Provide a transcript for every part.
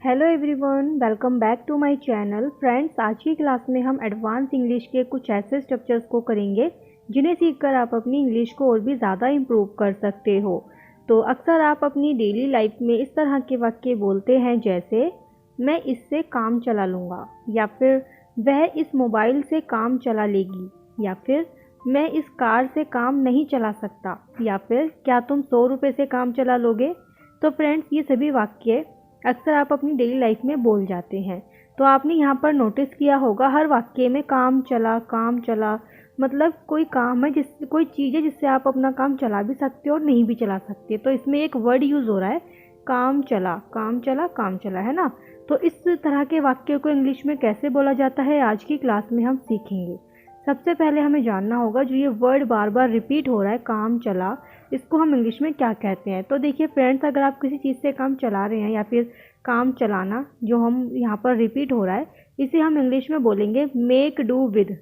Hello everyone, welcome back to my channel. Friends, आज की class में हम एडवांस इंग्लिश के कुछ ऐसे स्ट्रक्चर्स को करेंगे जिन्हें सीखकर आप अपनी इंग्लिश को और भी ज़्यादा इम्प्रूव कर सकते हो। तो अक्सर आप अपनी डेली लाइफ में इस तरह के वाक्य बोलते हैं, जैसे मैं इससे काम चला लूँगा, या फिर वह इस मोबाइल से काम चला लेगी, या फिर मैं इस कार से काम नहीं चला सकता, या फिर क्या तुम 100 रुपये से काम चला लोगे। तो फ्रेंड्स, ये सभी वाक्य अक्सर आप अपनी डेली लाइफ में बोल जाते हैं। तो आपने यहाँ पर नोटिस किया होगा, हर वाक्य में काम चला मतलब कोई काम है, कोई चीज़ है जिससे आप अपना काम चला भी सकते हो और नहीं भी चला सकते। तो इसमें एक वर्ड यूज़ हो रहा है, काम चला, है ना। तो इस तरह के वाक्य को इंग्लिश में कैसे बोला जाता है, आज की क्लास में हम सीखेंगे। सबसे पहले हमें जानना होगा, जो ये वर्ड बार बार रिपीट हो रहा है, काम चला, इसको हम इंग्लिश में क्या कहते हैं। तो देखिए फ्रेंड्स, अगर आप किसी चीज़ से काम चला रहे हैं या फिर काम चलाना जो हम यहाँ पर रिपीट हो रहा है, इसे हम इंग्लिश में बोलेंगे मेक डू विद।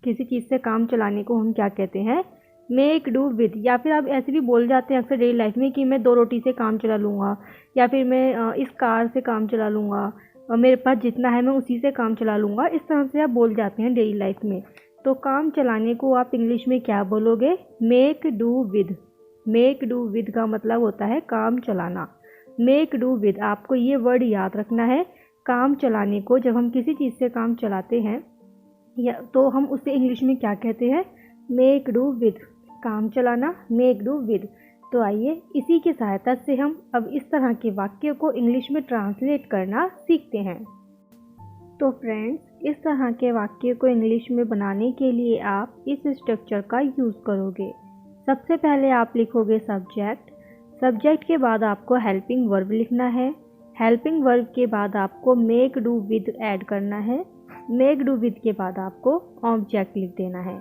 किसी चीज़ से काम चलाने को हम क्या कहते हैं, मेक डू विद। या फिर आप ऐसे भी बोल जाते हैं अक्सर डेली लाइफ में कि मैं 2 रोटी से काम चला लूँगा, या फिर मैं इस कार से काम चला लूँगा, और मेरे पास जितना है मैं उसी से काम चला लूँगा। इस तरह से आप बोल जाते हैं डेली लाइफ में। तो काम चलाने को आप इंग्लिश में क्या बोलोगे, make do with. Make do with का मतलब होता है काम चलाना। मेक डू विद, आपको ये वर्ड याद रखना है। काम चलाने को जब हम किसी चीज़ से काम चलाते हैं या तो हम उसे इंग्लिश में क्या कहते हैं, मेक डू विद। काम चलाना, मेक डू विद। तो आइए इसी की सहायता से हम अब इस तरह के वाक्य को इंग्लिश में ट्रांसलेट करना सीखते हैं। तो फ्रेंड्स, इस तरह के वाक्य को इंग्लिश में बनाने के लिए आप इस स्ट्रक्चर का यूज़ करोगे। सबसे पहले आप लिखोगे सब्जेक्ट। सब्जेक्ट के बाद आपको हेल्पिंग वर्ब लिखना है। हेल्पिंग वर्ब के बाद आपको मेक डू विद ऐड करना है। मेक डू विद के बाद आपको ऑब्जेक्ट लिख देना है।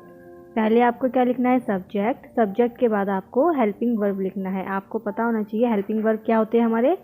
पहले आपको क्या लिखना है, सब्जेक्ट। सब्जेक्ट के बाद आपको हेल्पिंग वर्ब लिखना है। आपको पता होना चाहिए हेल्पिंग वर्ब क्या होते हैं हमारे,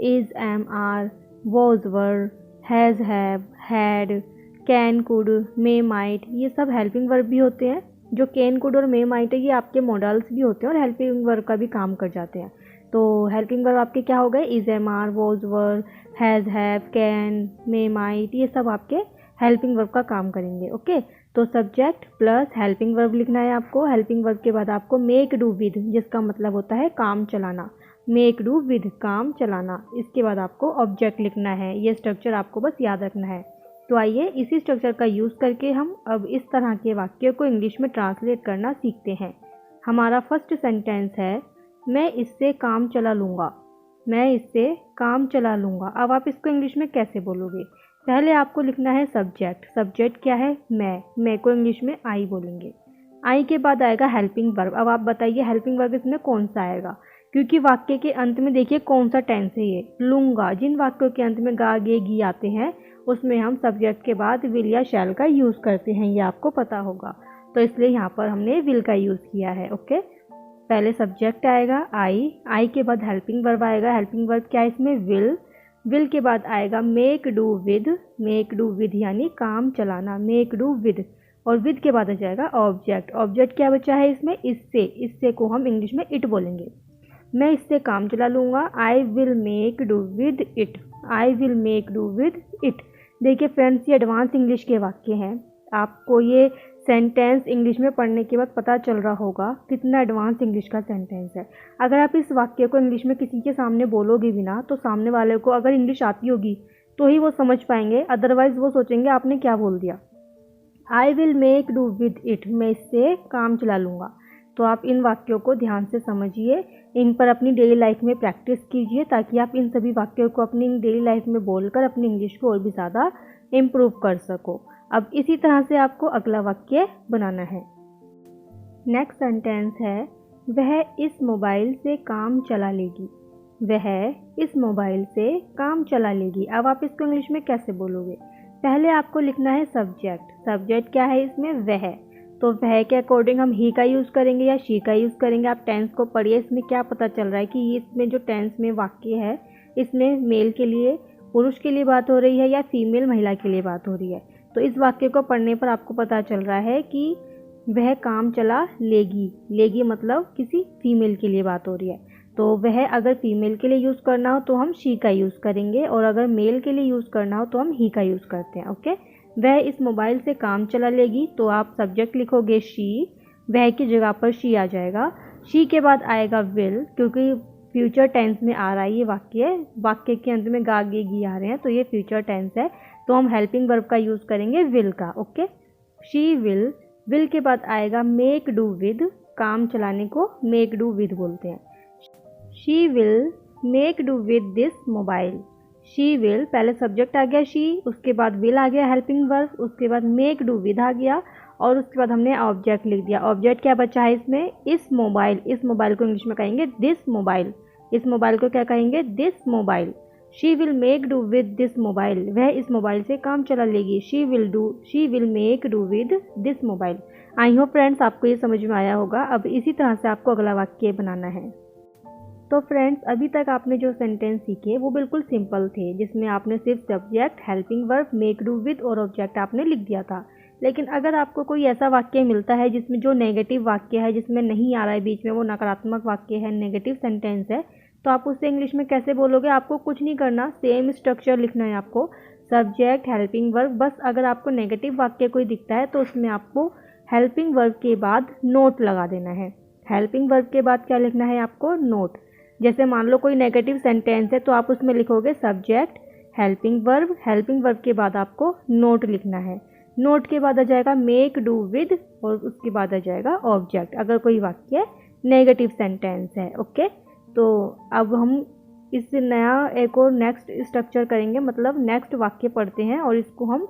is, am, are, was, were, has, have, had, can, could, may, might, ये सब हेल्पिंग वर्ब भी होते हैं। जो कैन, कुड और मे, माइट है, ये आपके मॉडल्स भी होते हैं और हेल्पिंग वर्ब का भी काम कर जाते हैं। तो हेल्पिंग वर्ब आपके क्या हो गए, is, am, are, was, were, has, have, can, may, might, ये सब आपके हेल्पिंग वर्ब का काम करेंगे। ओके, तो सब्जेक्ट प्लस हेल्पिंग वर्ब लिखना है आपको। हेल्पिंग वर्ब के बाद आपको मेक डू विद, जिसका मतलब होता है काम चलाना। मेक डू विद, काम चलाना। इसके बाद आपको ऑब्जेक्ट लिखना है। ये स्ट्रक्चर आपको बस याद रखना है। तो आइए इसी स्ट्रक्चर का यूज़ करके हम अब इस तरह के वाक्य को इंग्लिश में ट्रांसलेट करना सीखते हैं। हमारा फर्स्ट सेंटेंस है, मैं इससे काम चला लूँगा। मैं इससे काम चला लूँगा। अब आप इसको इंग्लिश में कैसे बोलोगे, पहले आपको लिखना है सब्जेक्ट। सब्जेक्ट क्या है, मैं को इंग्लिश में आई बोलेंगे। आई के बाद आएगा हेल्पिंग वर्ब। अब आप बताइए हेल्पिंग वर्ब इसमें कौन सा आएगा, क्योंकि वाक्य के अंत में देखिए कौन सा टेंस है ये, लूँगा। जिन वाक्यों के अंत में गा, गे, गी आते हैं उसमें हम सब्जेक्ट के बाद विल या शैल का यूज़ करते हैं, ये आपको पता होगा। तो इसलिए यहाँ पर हमने विल का यूज़ किया है। ओके, पहले सब्जेक्ट आएगा आई के बाद हेल्पिंग वर्ब आएगा। हेल्पिंग वर्ब क्या है इसमें, विल के बाद आएगा मेक डू विद यानी काम चलाना, मेक डू विद। और विद के बाद आ जाएगा ऑब्जेक्ट। ऑब्जेक्ट क्या बचा है इसमें, इससे को हम इंग्लिश में इट बोलेंगे। मैं इससे काम चला लूँगा, I will make do with it. I will make do with it. देखिए फ्रेंड्स, ये एडवांस इंग्लिश के वाक्य हैं। आपको ये सेंटेंस इंग्लिश में पढ़ने के बाद पता चल रहा होगा कितना एडवांस इंग्लिश का सेंटेंस है। अगर आप इस वाक्य को इंग्लिश में किसी के सामने बोलोगे भी ना, तो सामने वाले को अगर इंग्लिश आती होगी तो ही वो समझ पाएंगे, अदरवाइज वो सोचेंगे आपने क्या बोल दिया। I will make do with it, मैं इससे काम चला लूँगा। तो आप इन वाक्यों को ध्यान से समझिए, इन पर अपनी डेली लाइफ में प्रैक्टिस कीजिए, ताकि आप इन सभी वाक्यों को अपनी डेली लाइफ में बोलकर अपनी इंग्लिश को और भी ज़्यादा इम्प्रूव कर सको। अब इसी तरह से आपको अगला वाक्य बनाना है। नेक्स्ट सेंटेंस है, वह इस मोबाइल से काम चला लेगी। वह इस मोबाइल से काम चला लेगी। अब आप इसको इंग्लिश में कैसे बोलोगे, पहले आपको लिखना है सब्जेक्ट। सब्जेक्ट क्या है इसमें, वह। तो वह के अकॉर्डिंग हम ही का यूज़ करेंगे या शी का यूज़ करेंगे। आप टेंस को पढ़िए, इसमें क्या पता चल रहा है कि इसमें जो टेंस में वाक्य है, इसमें मेल के लिए, पुरुष के लिए बात हो रही है या फीमेल महिला के लिए बात हो रही है। तो इस वाक्य को पढ़ने पर आपको पता चल रहा है कि वह काम चला लेगी। लेगी मतलब किसी फीमेल के लिए बात हो रही है। तो वह अगर फीमेल के लिए यूज़ करना हो तो हम शी का यूज़ करेंगे, और अगर मेल के लिए यूज़ करना हो तो हम ही का यूज़ करते हैं। ओके, वह इस मोबाइल से काम चला लेगी, तो आप सब्जेक्ट लिखोगे शी, वह की जगह पर शी आ जाएगा। शी के बाद आएगा विल, क्योंकि फ्यूचर टेंस में आ रहा है ये वाक्य के अंत में गा गे गी आ रहे हैं, तो ये फ्यूचर टेंस है, तो हम हेल्पिंग वर्ब का यूज़ करेंगे विल का। ओके, शी विल के बाद आएगा मेक डू विद, काम चलाने को मेक डू विद बोलते हैं। She will make do with this mobile. She will, पहले सब्जेक्ट आ गया शी, उसके बाद विल आ गया हेल्पिंग वर्ब, उसके बाद मेक डू विद आ गया, और उसके बाद हमने ऑब्जेक्ट लिख दिया। ऑब्जेक्ट क्या बचा है इसमें, इस मोबाइल को इंग्लिश में कहेंगे दिस मोबाइल। इस मोबाइल को क्या कहेंगे, this mobile. She will make do with this mobile, वह इस मोबाइल से काम चला लेगी। She will make do with this mobile. I hope friends आपको ये समझ में आया होगा। अब इसी तरह से आपको अगला वाक्य बनाना है। तो फ्रेंड्स, अभी तक आपने जो सेंटेंस सीखे वो बिल्कुल सिंपल थे, जिसमें आपने सिर्फ subject, helping verb, make do with और ऑब्जेक्ट आपने लिख दिया था। लेकिन अगर आपको कोई ऐसा वाक्य मिलता है जिसमें जो नेगेटिव वाक्य है, जिसमें नहीं आ रहा है बीच में, वो नकारात्मक वाक्य है, नेगेटिव सेंटेंस है, तो आप उससे इंग्लिश में कैसे बोलोगे। आपको कुछ नहीं करना, सेम स्ट्रक्चर लिखना है आपको, सब्जेक्ट, हेल्पिंग वर्ब। बस अगर आपको नेगेटिव वाक्य कोई दिखता है तो उसमें आपको हेल्पिंग वर्ब के बाद नोट लगा देना है। हेल्पिंग वर्ब के बाद क्या लिखना है आपको, नोट। जैसे मान लो कोई नेगेटिव सेंटेंस है तो आप उसमें लिखोगे सब्जेक्ट, हेल्पिंग वर्ब के बाद आपको नोट लिखना है। नोट के बाद आ जाएगा मेक डू विद, और उसके बाद आ जाएगा ऑब्जेक्ट, अगर कोई वाक्य नेगेटिव सेंटेंस है। ओके, तो अब हम इस नया एक और नेक्स्ट स्ट्रक्चर करेंगे, मतलब नेक्स्ट वाक्य पढ़ते हैं और इसको हम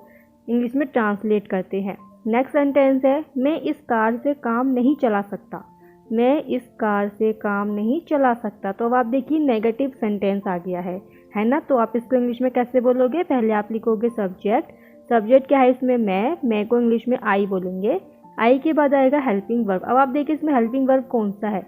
इंग्लिश में ट्रांसलेट करते हैं। नेक्स्ट सेंटेंस है, मैं इस कार से काम नहीं चला सकता। मैं इस कार से काम नहीं चला सकता। तो अब आप देखिए नेगेटिव सेंटेंस आ गया है ना। तो आप इसको इंग्लिश में कैसे बोलोगे, पहले आप लिखोगे सब्जेक्ट क्या है इसमें, मैं को इंग्लिश में आई बोलेंगे। आई के बाद आएगा हेल्पिंग वर्ब। अब आप देखिए इसमें हेल्पिंग वर्ब कौन सा है,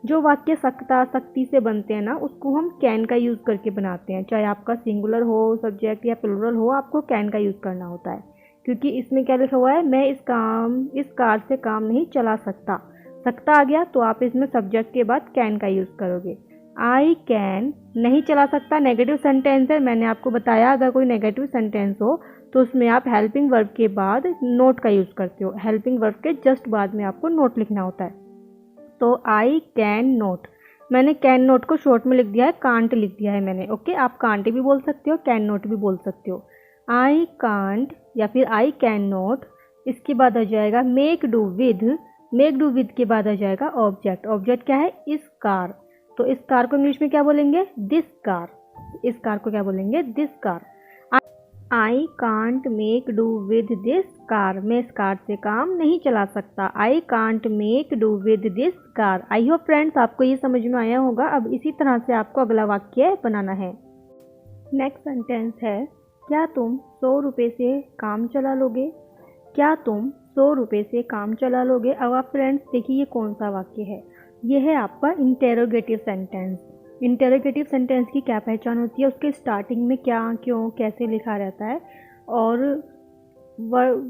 जो वाक्य सख्ती से बनते हैं ना, उसको हम कैन का यूज़ करके बनाते हैं। चाहे आपका सिंगुलर हो सब्जेक्ट या प्लूरल हो, आपको कैन का यूज़ करना होता है, क्योंकि इसमें क्या लिखा हुआ है, मैं इस कार से काम नहीं चला सकता। सकता आ गया तो आप इसमें सब्जेक्ट के बाद कैन का यूज़ करोगे। आई कैन, नहीं चला सकता नेगेटिव सेंटेंस है, मैंने आपको बताया अगर कोई नेगेटिव सेंटेंस हो तो उसमें आप हेल्पिंग वर्ब के बाद नोट का यूज़ करते हो। हेल्पिंग वर्ब के जस्ट बाद में आपको नोट लिखना होता है। तो आई कैन नोट, मैंने कैन नोट को शॉर्ट में लिख दिया है, कांट लिख दिया है मैंने। ओके, आप कांट भी बोल सकते हो, कैन नोट भी बोल सकते हो। आई कांट या फिर आई कैन नोट। इसके बाद आ जाएगा मेक डू विद के बाद आ जाएगा ऑब्जेक्ट क्या है, इस कार। तो इस कार को इंग्लिश में क्या बोलेंगे, दिस कार। इस कार को क्या बोलेंगे, this car. I can't make do with this car, मैं इस कार से काम नहीं चला सकता। I can't make do with this car. I hope friends आपको ये समझ में आया होगा। अब इसी तरह से आपको अगला वाक्य बनाना है। नेक्स्ट सेंटेंस है, क्या तुम 100 रुपये से काम चला लोगे। क्या तुम 100 रुपये से काम चला लोगे। अब आप फ्रेंड्स देखिए ये कौन सा वाक्य है, ये है आपका इंटेरोगेटिव सेंटेंस। इंटेरोगेटिव सेंटेंस की क्या पहचान होती है, उसके स्टार्टिंग में क्या, क्यों, कैसे लिखा रहता है, और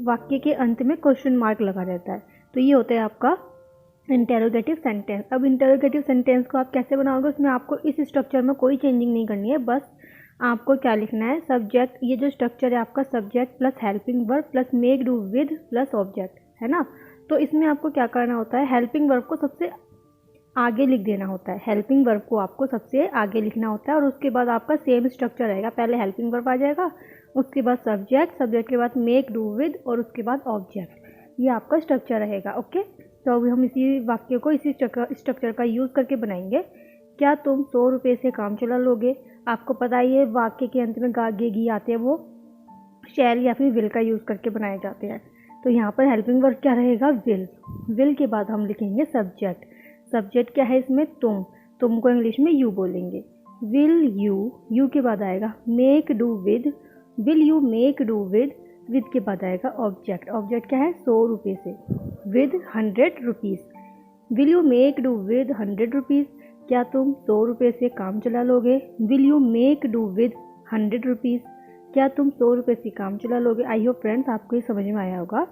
वाक्य के अंत में क्वेश्चन मार्क लगा रहता है। तो ये होता है आपका इंटेरोगेटिव सेंटेंस। अब इंटेरोगेटिव सेंटेंस को आप कैसे बनाओगे, उसमें आपको इस स्ट्रक्चर में कोई चेंजिंग नहीं करनी है। बस आपको क्या लिखना है, सब्जेक्ट, ये जो स्ट्रक्चर है आपका subject plus helping verb plus make do with plus object है ना। तो इसमें आपको क्या करना होता है, हेल्पिंग वर्ब को सबसे आगे लिख देना होता है। हेल्पिंग वर्ब को आपको सबसे आगे लिखना होता है, और उसके बाद आपका सेम स्ट्रक्चर रहेगा। पहले हेल्पिंग वर्ब आ जाएगा, उसके बाद सब्जेक्ट के बाद मेक डू विद, और उसके बाद ऑब्जेक्ट। ये आपका स्ट्रक्चर रहेगा। ओके, तो अभी हम इसी वाक्य को इसी स्ट्रक्चर का यूज़ करके बनाएंगे। क्या तुम 100 रुपये से काम चला लोगे। आपको पता ही है वाक्य के अंत में गा गे गी आते हैं, वो शैल या फिर विल का यूज़ करके बनाए जाते हैं। तो यहाँ पर हेल्पिंग वर्ब क्या रहेगा, विल के बाद हम लिखेंगे सब्जेक्ट क्या है इसमें, तुम को इंग्लिश में यू बोलेंगे। विल यू के बाद आएगा make do with, will you make do with के बाद आएगा ऑब्जेक्ट क्या है, 100 रुपये से, with 100 rupees. Will you make do with 100 rupees, क्या तुम 100 रुपये से काम चला लोगे। Will you make do with 100 rupees, क्या तुम 100 रुपये से काम चला लोगे। आई होप फ्रेंड्स आपको ये समझ में आया होगा।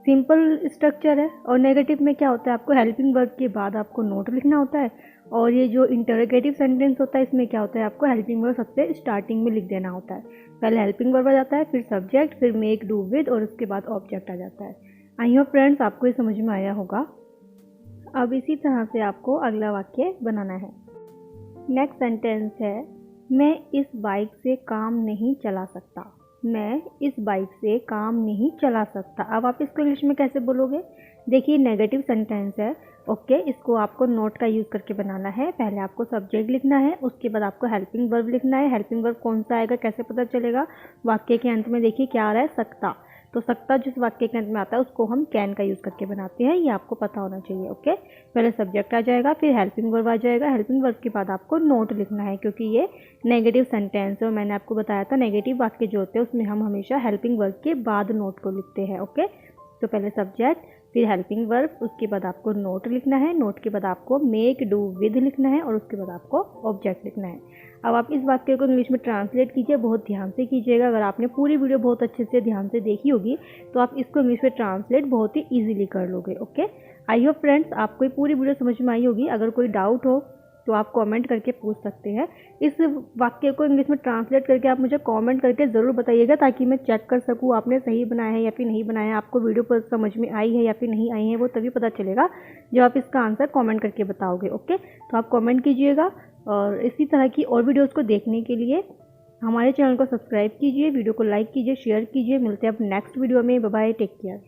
सिंपल स्ट्रक्चर है। और नेगेटिव में क्या होता है, आपको हेल्पिंग वर्ब के बाद आपको नोट लिखना होता है, और ये जो इंटरोगेटिव सेंटेंस होता है इसमें क्या होता है, आपको हेल्पिंग वर्ब सबसे स्टार्टिंग में लिख देना होता है। पहले हेल्पिंग वर्ब आ जाता है, फिर सब्जेक्ट, फिर मेक, डू विद और उसके बाद ऑब्जेक्ट आ जाता है। आई होप फ्रेंड्स आपको ये समझ में आया होगा। अब इसी तरह से आपको अगला वाक्य बनाना है। नेक्स्ट सेंटेंस है, मैं इस बाइक से काम नहीं चला सकता। मैं इस बाइक से काम नहीं चला सकता। अब आप इसको इंग्लिश में कैसे बोलोगे? देखिए नेगेटिव सेंटेंस है, ओके। इसको आपको नोट का यूज़ करके बनाना है। पहले आपको सब्जेक्ट लिखना है, उसके बाद आपको हेल्पिंग वर्ब लिखना है। हेल्पिंग वर्ब कौन सा आएगा कैसे पता चलेगा? वाक्य के अंत में देखिए क्या आ रहा है, सकता। तो सकता जिस वाक्य के अंत में आता है उसको हम कैन का यूज़ करके बनाते हैं, ये आपको पता होना चाहिए, ओके। पहले सब्जेक्ट आ जाएगा, फिर हेल्पिंग वर्ब आ जाएगा। हेल्पिंग वर्ब के बाद आपको नोट लिखना है, क्योंकि ये नेगेटिव सेंटेंस है और मैंने आपको बताया था नेगेटिव वाक्य जो होते हैं उसमें हम हमेशा हेल्पिंग वर्ब के बाद नोट को लिखते हैं, ओके। तो पहले सब्जेक्ट, फिर हेल्पिंग वर्ब, उसके बाद आपको नोट लिखना है। नोट के बाद आपको मेक, डू, विद लिखना है और उसके बाद आपको ऑब्जेक्ट लिखना है। अब आप इस वाक्य को इंग्लिश में ट्रांसलेट कीजिए, बहुत ध्यान से कीजिएगा। अगर आपने पूरी वीडियो बहुत अच्छे से ध्यान से देखी होगी तो आप इसको इंग्लिश में ट्रांसलेट बहुत ही ईजिली कर लोगे, ओके। आई होप फ्रेंड्स आपको ये पूरी वीडियो समझ में आई होगी। अगर कोई डाउट हो तो आप कमेंट करके पूछ सकते हैं। इस वाक्य को इंग्लिश में ट्रांसलेट करके आप मुझे कमेंट करके ज़रूर बताइएगा, ताकि मैं चेक कर सकूँ आपने सही बनाया है या फिर नहीं बनाया है, आपको वीडियो पर समझ में आई है या फिर नहीं आई है। वो तभी पता चलेगा जब आप इसका आंसर कमेंट करके बताओगे, ओके। तो आप कमेंट कीजिएगा और इसी तरह की और वीडियोज़ को देखने के लिए हमारे चैनल को सब्सक्राइब कीजिए, वीडियो को लाइक कीजिए, शेयर कीजिए। मिलते हैं अब नेक्स्ट वीडियो में। Bye bye, take care.